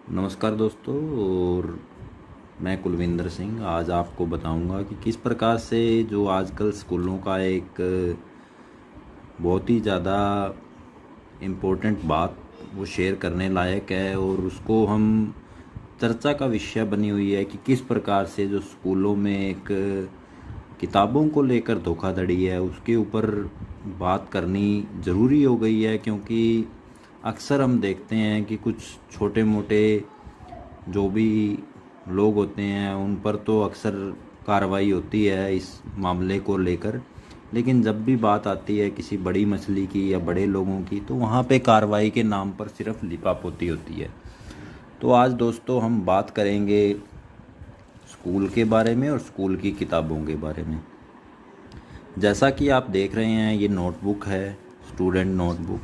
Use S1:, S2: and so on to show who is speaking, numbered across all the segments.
S1: नमस्कार दोस्तों। और मैं कुलविंदर सिंह आज आपको बताऊंगा कि किस प्रकार से जो आजकल स्कूलों का एक बहुत ही ज़्यादा इम्पोर्टेंट बात वो शेयर करने लायक है और उसको हम चर्चा का विषय बनी हुई है कि किस प्रकार से जो स्कूलों में एक किताबों को लेकर धोखाधड़ी है उसके ऊपर बात करनी ज़रूरी हो गई है, क्योंकि अक्सर हम देखते हैं कि कुछ छोटे मोटे जो भी लोग होते हैं उन पर तो अक्सर कार्रवाई होती है इस मामले को लेकर, लेकिन जब भी बात आती है किसी बड़ी मछली की या बड़े लोगों की तो वहाँ पे कार्रवाई के नाम पर सिर्फ लिपापोती होती है। तो आज दोस्तों हम बात करेंगे स्कूल के बारे में और स्कूल की किताबों के बारे में। जैसा कि आप देख रहे हैं ये नोटबुक है, स्टूडेंट नोटबुक,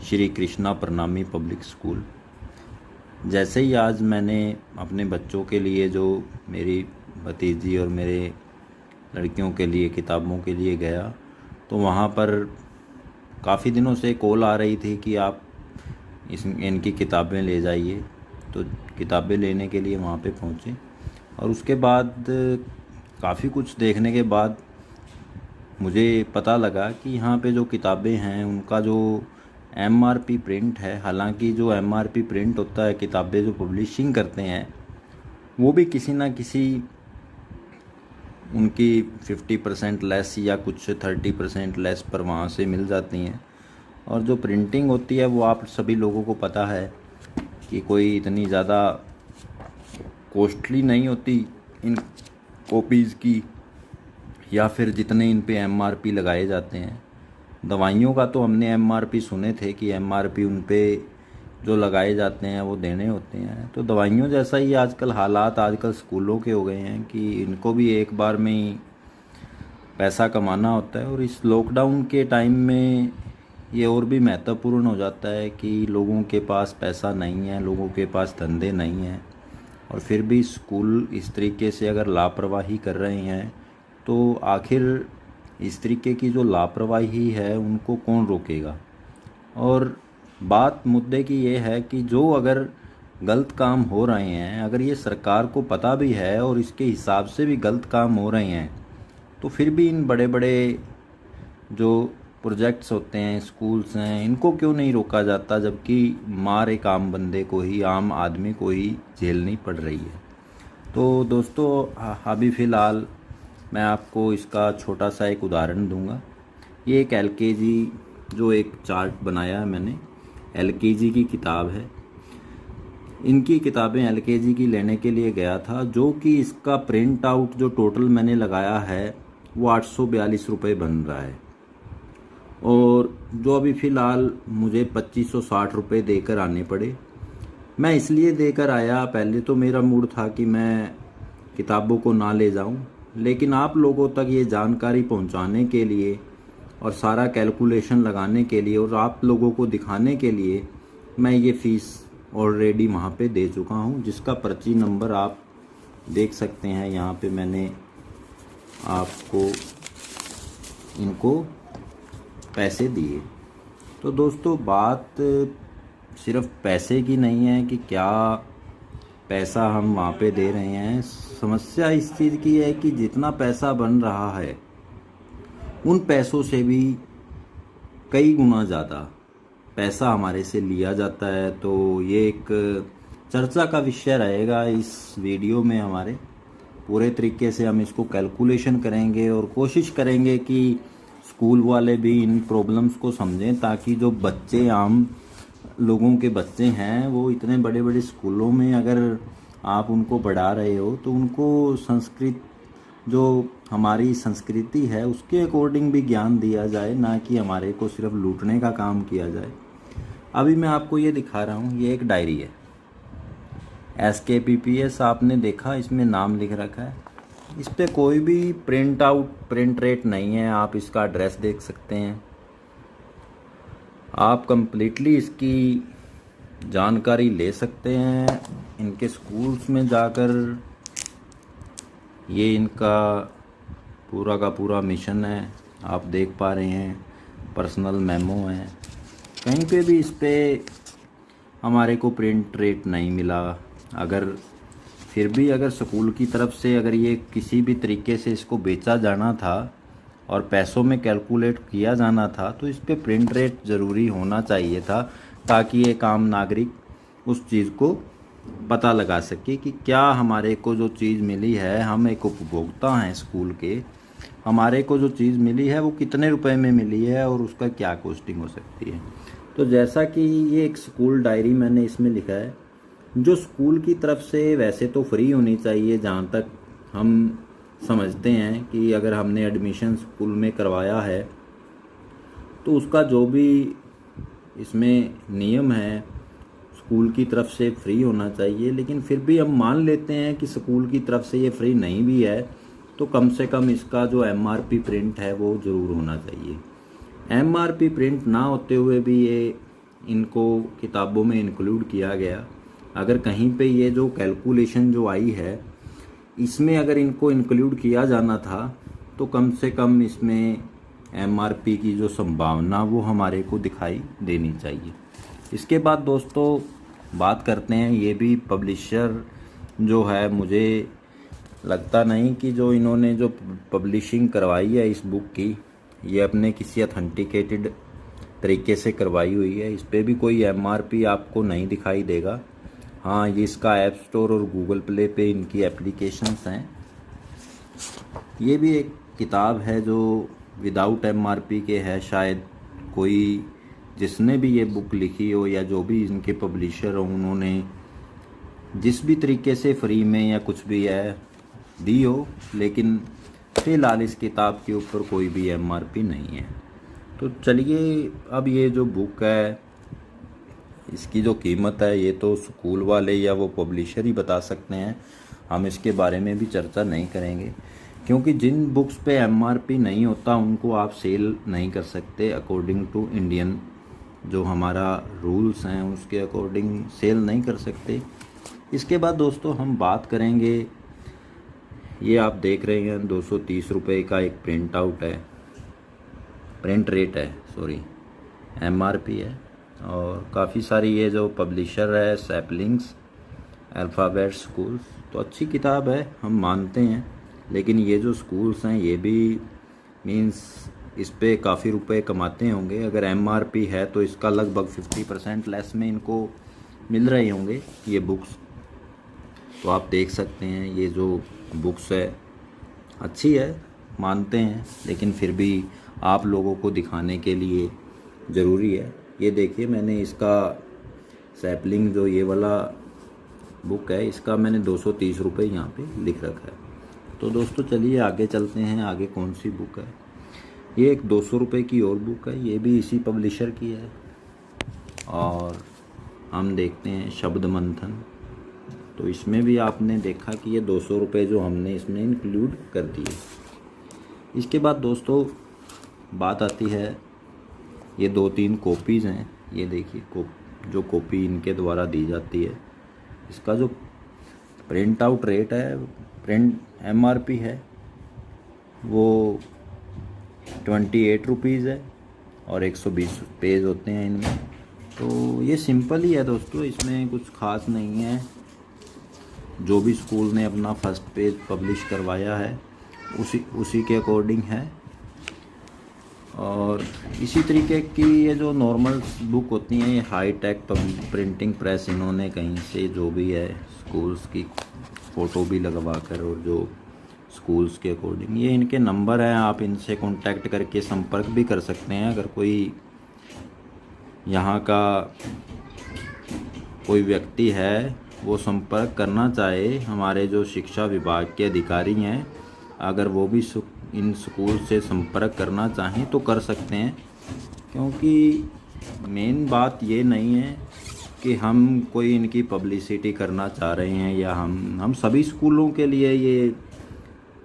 S1: श्री कृष्णा प्रणामी पब्लिक स्कूल। जैसे ही आज मैंने अपने बच्चों के लिए, जो मेरी भतीजी और मेरे लड़कियों के लिए किताबों के लिए गया, तो वहाँ पर काफ़ी दिनों से कॉल आ रही थी कि आप इनकी किताबें ले जाइए। तो किताबें लेने के लिए वहाँ पे पहुँचे और उसके बाद काफ़ी कुछ देखने के बाद मुझे पता लगा कि यहाँ पे जो किताबें हैं उनका जो MRP प्रिंट है, हालांकि जो MRP प्रिंट होता है किताबें जो पब्लिशिंग करते हैं वो भी किसी ना किसी उनकी 50% लेस या कुछ 30% लेस पर वहाँ से मिल जाती हैं। और जो प्रिंटिंग होती है वो आप सभी लोगों को पता है कि कोई इतनी ज़्यादा कॉस्टली नहीं होती इन कॉपीज़ की, या फिर जितने इन पे MRP लगाए जाते हैं। दवाइयों का तो हमने MRP सुने थे कि MRP उन पे जो लगाए जाते हैं वो देने होते हैं। तो दवाइयों जैसा ही आजकल हालात आजकल स्कूलों के हो गए हैं कि इनको भी एक बार में ही पैसा कमाना होता है। और इस लॉकडाउन के टाइम में ये और भी महत्वपूर्ण हो जाता है कि लोगों के पास पैसा नहीं है, लोगों के पास धंधे नहीं हैं, और फिर भी स्कूल इस तरीके से अगर लापरवाही कर रहे हैं तो आखिर इस तरीके की जो लापरवाही है उनको कौन रोकेगा। और बात मुद्दे की ये है कि जो अगर गलत काम हो रहे हैं, अगर ये सरकार को पता भी है और इसके हिसाब से भी गलत काम हो रहे हैं, तो फिर भी इन बड़े बड़े जो प्रोजेक्ट्स होते हैं, स्कूल्स हैं, इनको क्यों नहीं रोका जाता, जबकि मार एक आम बंदे को ही, आम आदमी को ही झेलनी पड़ रही है। तो दोस्तों अभी फ़िलहाल मैं आपको इसका छोटा सा एक उदाहरण दूंगा। ये एक LKG जो एक चार्ट बनाया है मैंने, LKG की किताब है। इनकी किताबें LKG की लेने के लिए गया था, जो कि इसका प्रिंट आउट जो टोटल मैंने लगाया है वो 842 रुपये बन रहा है। और जो अभी फ़िलहाल मुझे 2560 रुपये देकर आने पड़े। मैं इसलिए देकर आया, पहले तो मेरा मूड था कि मैं किताबों को ना ले जाऊं, लेकिन आप लोगों तक ये जानकारी पहुंचाने के लिए और सारा कैलकुलेशन लगाने के लिए और आप लोगों को दिखाने के लिए मैं ये फ़ीस ऑलरेडी वहाँ पे दे चुका हूँ, जिसका पर्ची नंबर आप देख सकते हैं। यहाँ पे मैंने आपको इनको पैसे दिए। तो दोस्तों बात सिर्फ पैसे की नहीं है कि क्या पैसा हम वहाँ पे दे रहे हैं। समस्या इस चीज़ की है कि जितना पैसा बन रहा है उन पैसों से भी कई गुना ज़्यादा पैसा हमारे से लिया जाता है। तो ये एक चर्चा का विषय रहेगा इस वीडियो में। हमारे पूरे तरीके से हम इसको कैलकुलेशन करेंगे और कोशिश करेंगे कि स्कूल वाले भी इन प्रॉब्लम्स को समझें, ताकि जो बच्चे, आम लोगों के बच्चे हैं, वो इतने बड़े बड़े स्कूलों में अगर आप उनको पढ़ा रहे हो तो उनको संस्कृत, जो हमारी संस्कृति है, उसके अकॉर्डिंग भी ज्ञान दिया जाए, ना कि हमारे को सिर्फ लूटने का काम किया जाए। अभी मैं आपको ये दिखा रहा हूँ, ये एक डायरी है SKPPS, आपने देखा इसमें नाम लिख रखा है। इस पर कोई भी प्रिंट रेट नहीं है। आप इसका एड्रेस देख सकते हैं, आप कंप्लीटली इसकी जानकारी ले सकते हैं इनके स्कूल्स में जाकर। ये इनका पूरा का पूरा मिशन है, आप देख पा रहे हैं, पर्सनल मेमो है। कहीं पे भी इस पे हमारे को प्रिंट रेट नहीं मिला, अगर फिर भी अगर स्कूल की तरफ से अगर ये किसी भी तरीके से इसको बेचा जाना था और पैसों में कैलकुलेट किया जाना था तो इस पे प्रिंट रेट ज़रूरी होना चाहिए था, ताकि एक आम नागरिक उस चीज़ को पता लगा सके कि क्या हमारे को जो चीज़ मिली है, हम एक उपभोक्ता हैं स्कूल के, हमारे को जो चीज़ मिली है वो कितने रुपए में मिली है और उसका क्या कॉस्टिंग हो सकती है। तो जैसा कि ये एक स्कूल डायरी मैंने इसमें लिखा है, जो स्कूल की तरफ से वैसे तो फ्री होनी चाहिए, जहाँ तक हम समझते हैं कि अगर हमने एडमिशन स्कूल में करवाया है तो उसका जो भी इसमें नियम है स्कूल की तरफ से फ्री होना चाहिए। लेकिन फिर भी हम मान लेते हैं कि स्कूल की तरफ से ये फ्री नहीं भी है तो कम से कम इसका जो MRP प्रिंट है वो ज़रूर होना चाहिए। MRP प्रिंट ना होते हुए भी ये इनको किताबों में इंक्लूड किया गया। अगर कहीं पे ये जो कैलकुलेशन जो आई है इसमें अगर इनको इंक्लूड किया जाना था तो कम से कम इसमें MRP की जो संभावना वो हमारे को दिखाई देनी चाहिए। इसके बाद दोस्तों बात करते हैं, ये भी पब्लिशर जो है, मुझे लगता नहीं कि जो इन्होंने जो पब्लिशिंग करवाई है इस बुक की, ये अपने किसी अथेंटिकेटेड तरीके से करवाई हुई है। इस पर भी कोई MRP आपको नहीं दिखाई देगा। हाँ, ये इसका ऐप स्टोर और गूगल प्ले पे इनकी एप्लीकेशंस हैं। ये भी एक किताब है जो विदाउट MRP के है। शायद कोई जिसने भी ये बुक लिखी हो या जो भी इनके पब्लिशर हो, उन्होंने जिस भी तरीके से फ्री में या कुछ भी है दी हो, लेकिन फ़िलहाल इस किताब के ऊपर कोई भी MRP नहीं है। तो चलिए, अब ये जो बुक है इसकी जो कीमत है ये तो स्कूल वाले या वो पब्लिशर ही बता सकते हैं, हम इसके बारे में भी चर्चा नहीं करेंगे, क्योंकि जिन बुक्स पे MRP नहीं होता उनको आप सेल नहीं कर सकते। अकॉर्डिंग टू इंडियन जो हमारा रूल्स हैं उसके अकॉर्डिंग सेल नहीं कर सकते। इसके बाद दोस्तों हम बात करेंगे, ये आप देख रहे हैं 230 रुपये का एक प्रिंट आउट है, प्रिंट रेट है, सॉरी MRP है। और काफ़ी सारी ये जो पब्लिशर है सैपलिंग्स अल्फ़ाबेट स्कूल्स, तो अच्छी किताब है हम मानते हैं। लेकिन ये जो स्कूल्स हैं ये भी मींस इस पे काफ़ी रुपए कमाते होंगे। अगर MRP है तो इसका लगभग 50% लेस में इनको मिल रहे होंगे ये बुक्स। तो आप देख सकते हैं ये जो बुक्स है अच्छी है, मानते हैं, लेकिन फिर भी आप लोगों को दिखाने के लिए ज़रूरी है। ये देखिए, मैंने इसका सैपलिंग जो ये वाला बुक है इसका मैंने 230 रुपये यहाँ पे लिख रखा है। तो दोस्तों चलिए आगे चलते हैं, आगे कौन सी बुक है। ये एक 200 रुपये की और बुक है, ये भी इसी पब्लिशर की है। और हम देखते हैं शब्द मंथन, तो इसमें भी आपने देखा कि ये 200 रुपये जो हमने इसमें इंक्लूड कर दिए। इसके बाद दोस्तों बात आती है, ये 2-3 कॉपीज़ हैं, ये देखिए जो कॉपी इनके द्वारा दी जाती है, इसका जो प्रिंट आउट रेट है, प्रिंट MRP है वो 28 रुपीज़ है और 120 पेज होते हैं इनमें। तो ये सिंपल ही है दोस्तों, इसमें कुछ ख़ास नहीं है। जो भी स्कूल ने अपना फर्स्ट पेज पब्लिश करवाया है उसी के अकॉर्डिंग है। और इसी तरीके की ये जो नॉर्मल बुक होती हैं, ये हाई टेक प्रिंटिंग प्रेस इन्होंने कहीं से जो भी है स्कूल्स की फ़ोटो भी लगवा कर, और जो स्कूल्स के अकॉर्डिंग, ये इनके नंबर हैं, आप इनसे कांटेक्ट करके संपर्क भी कर सकते हैं। अगर कोई यहाँ का कोई व्यक्ति है वो संपर्क करना चाहे, हमारे जो शिक्षा विभाग के अधिकारी हैं, अगर वो भी इन स्कूल से संपर्क करना चाहें तो कर सकते हैं। क्योंकि मेन बात ये नहीं है कि हम कोई इनकी पब्लिसिटी करना चाह रहे हैं, या हम सभी स्कूलों के लिए ये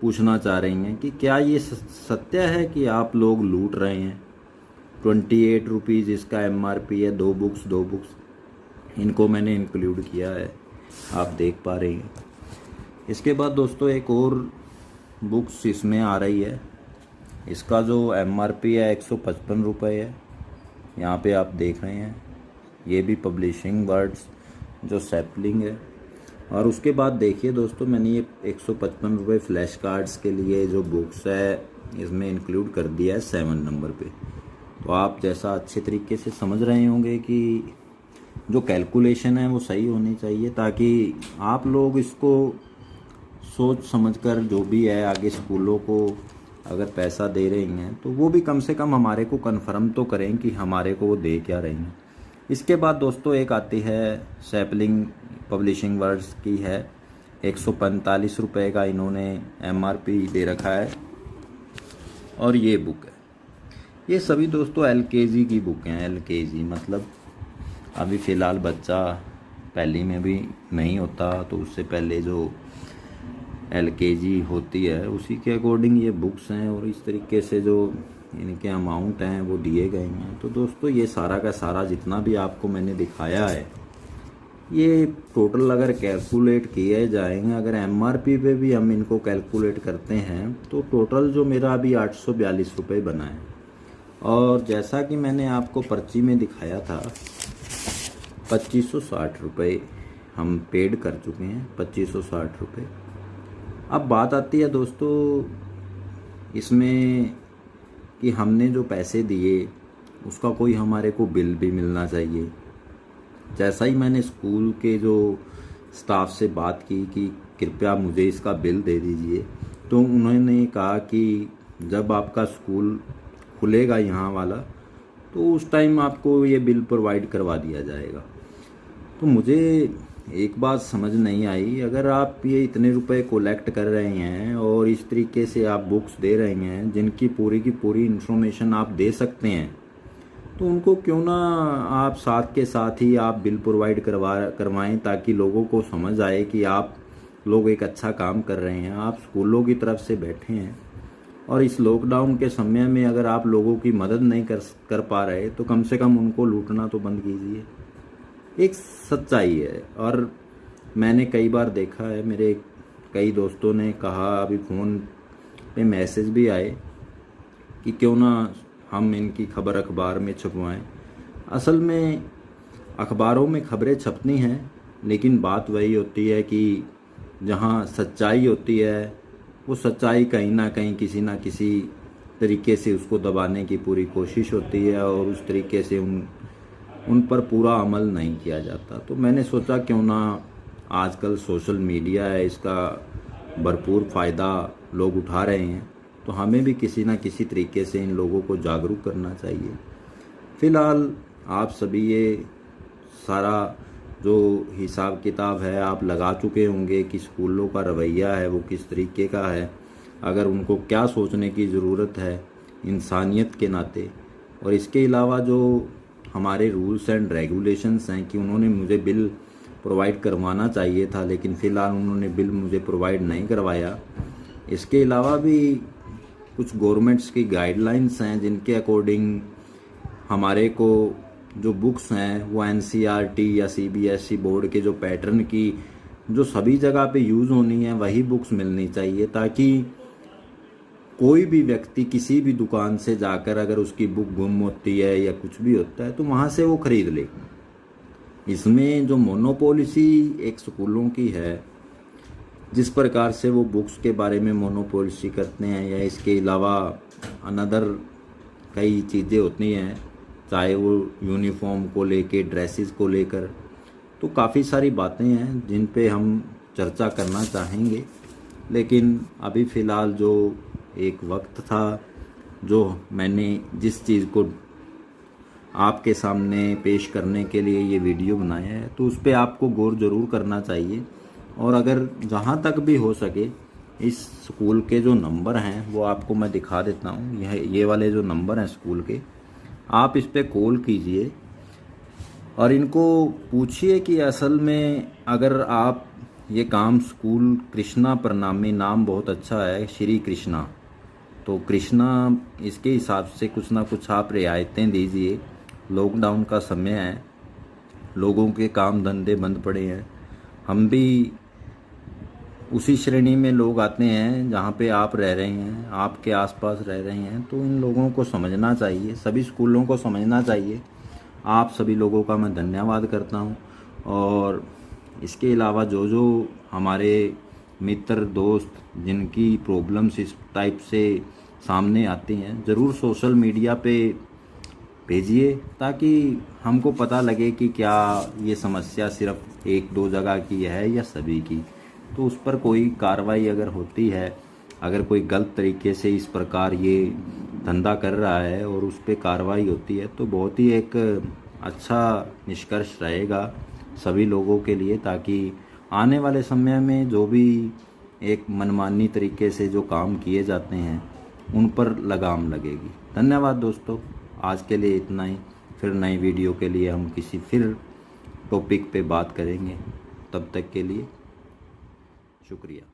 S1: पूछना चाह रहे हैं कि क्या ये सत्य है कि आप लोग लूट रहे हैं। 28 रुपीज़ इसका MRP है, 2 बुक्स इनको मैंने इंक्लूड किया है, आप देख पा रहे हैं। इसके बाद दोस्तों एक और बुक्स इसमें आ रही है, इसका जो MRP है 155 रुपये है, यहाँ पे आप देख रहे हैं। ये भी पब्लिशिंग वर्ड्स जो सैपलिंग है, और उसके बाद देखिए दोस्तों, मैंने ये 155 रुपये फ्लैश कार्ड्स के लिए जो बुक्स है इसमें इंक्लूड कर दिया है 7 नंबर पे। तो आप जैसा अच्छे तरीके से समझ रहे होंगे कि जो कैलकुलेशन है वो सही होनी चाहिए, ताकि आप लोग इसको सोच समझकर जो भी है आगे स्कूलों को अगर पैसा दे रही हैं तो वो भी कम से कम हमारे को कन्फर्म तो करें कि हमारे को वो दे क्या रही हैं। इसके बाद दोस्तों एक आती है सैपलिंग पब्लिशिंग वर्ड्स की है, 145 रुपये का इन्होंने MRP दे रखा है। और ये बुक है, ये सभी दोस्तों LKG की बुक हैं। LKG मतलब अभी फ़िलहाल बच्चा पहली में भी नहीं होता, तो उससे पहले जो LKG होती है उसी के अकॉर्डिंग ये बुक्स हैं, और इस तरीके से जो इनके अमाउंट हैं वो दिए गए हैं। तो दोस्तों ये सारा का सारा जितना भी आपको मैंने दिखाया है, ये टोटल अगर कैलकुलेट किए जाएंगे, अगर MRP पे भी हम इनको कैलकुलेट करते हैं तो टोटल जो मेरा अभी 842 रुपये बना है। और जैसा कि मैंने आपको पर्ची में दिखाया था 2560 रुपये हम पेड कर चुके हैं, 2560 रुपये। अब बात आती है दोस्तों इसमें कि हमने जो पैसे दिए उसका कोई हमारे को बिल भी मिलना चाहिए। जैसा ही मैंने स्कूल के जो स्टाफ से बात की कि कृपया मुझे इसका बिल दे दीजिए, तो उन्होंने कहा कि जब आपका स्कूल खुलेगा यहाँ वाला तो उस टाइम आपको ये बिल प्रोवाइड करवा दिया जाएगा। तो मुझे एक बात समझ नहीं आई, अगर आप ये इतने रुपए कलेक्ट कर रहे हैं और इस तरीके से आप बुक्स दे रहे हैं जिनकी पूरी की पूरी इन्फॉर्मेशन आप दे सकते हैं, तो उनको क्यों ना आप साथ के साथ ही आप बिल प्रोवाइड करवाएं, ताकि लोगों को समझ आए कि आप लोग एक अच्छा काम कर रहे हैं, आप स्कूलों की तरफ से बैठे हैं। और इस लॉकडाउन के समय में अगर आप लोगों की मदद नहीं कर पा रहे तो कम से कम उनको लूटना तो बंद कीजिए। एक सच्चाई है। और मैंने कई बार देखा है, मेरे कई दोस्तों ने कहा, अभी फ़ोन पे मैसेज भी आए कि क्यों ना हम इनकी खबर अखबार में छपवाएं। असल में अखबारों में खबरें छपती हैं, लेकिन बात वही होती है कि जहां सच्चाई होती है वो सच्चाई कहीं ना कहीं किसी ना किसी तरीके से उसको दबाने की पूरी कोशिश होती है, और उस तरीके से उन पर पूरा अमल नहीं किया जाता। तो मैंने सोचा क्यों ना, आजकल सोशल मीडिया है, इसका भरपूर फ़ायदा लोग उठा रहे हैं, तो हमें भी किसी ना किसी तरीके से इन लोगों को जागरूक करना चाहिए। फ़िलहाल आप सभी ये सारा जो हिसाब किताब है आप लगा चुके होंगे कि स्कूलों का रवैया है वो किस तरीके का है, अगर उनको क्या सोचने की ज़रूरत है इंसानियत के नाते। और इसके अलावा जो हमारे रूल्स एंड रेगुलेशंस हैं कि उन्होंने मुझे बिल प्रोवाइड करवाना चाहिए था, लेकिन फ़िलहाल उन्होंने बिल मुझे प्रोवाइड नहीं करवाया। इसके अलावा भी कुछ गवर्नमेंट्स की गाइडलाइंस हैं जिनके अकॉर्डिंग हमारे को जो बुक्स हैं वो NCERT या CBSE बोर्ड के जो पैटर्न की जो सभी जगह पे यूज़ होनी है वही बुक्स मिलनी चाहिए, ताकि कोई भी व्यक्ति किसी भी दुकान से जाकर अगर उसकी बुक गुम होती है या कुछ भी होता है तो वहाँ से वो ख़रीद ले। इसमें जो मोनोपॉलिसी एक स्कूलों की है, जिस प्रकार से वो बुक्स के बारे में मोनोपॉलिसी करते हैं, या इसके अलावा अनदर कई चीज़ें होती हैं, चाहे वो यूनिफॉर्म को लेके, ड्रेसेस को लेकर, तो काफ़ी सारी बातें हैं जिन पे हम चर्चा करना चाहेंगे। लेकिन अभी फ़िलहाल जो एक वक्त था जो मैंने जिस चीज़ को आपके सामने पेश करने के लिए ये वीडियो बनाया है, तो उस पर आपको गौर ज़रूर करना चाहिए। और अगर जहाँ तक भी हो सके इस स्कूल के जो नंबर हैं वो आपको मैं दिखा देता हूँ। ये वाले जो नंबर हैं स्कूल के, आप इस पर कॉल कीजिए और इनको पूछिए कि असल में अगर आप ये काम स्कूल कृष्णा प्रणामी, नाम बहुत अच्छा है, श्री कृष्णा, तो कृष्णा इसके हिसाब से कुछ ना कुछ आप रियायतें दीजिए। लॉकडाउन का समय है, लोगों के काम धंधे बंद पड़े हैं, हम भी उसी श्रेणी में लोग आते हैं जहाँ पे आप रह रहे हैं, आपके आसपास रह रहे हैं, तो इन लोगों को समझना चाहिए, सभी स्कूलों को समझना चाहिए। आप सभी लोगों का मैं धन्यवाद करता हूँ। और इसके अलावा जो जो हमारे मित्र दोस्त जिनकी प्रॉब्लम्स इस टाइप से सामने आती हैं, ज़रूर सोशल मीडिया पे भेजिए ताकि हमको पता लगे कि क्या ये समस्या सिर्फ एक दो जगह की है या सभी की। तो उस पर कोई कार्रवाई अगर होती है, अगर कोई गलत तरीके से इस प्रकार ये धंधा कर रहा है और उस पर कार्रवाई होती है तो बहुत ही एक अच्छा निष्कर्ष रहेगा सभी लोगों के लिए, ताकि आने वाले समय में जो भी एक मनमानी तरीके से जो काम किए जाते हैं उन पर लगाम लगेगी। धन्यवाद दोस्तों, आज के लिए इतना ही। फिर नई वीडियो के लिए हम किसी फिर टॉपिक पे बात करेंगे। तब तक के लिए शुक्रिया।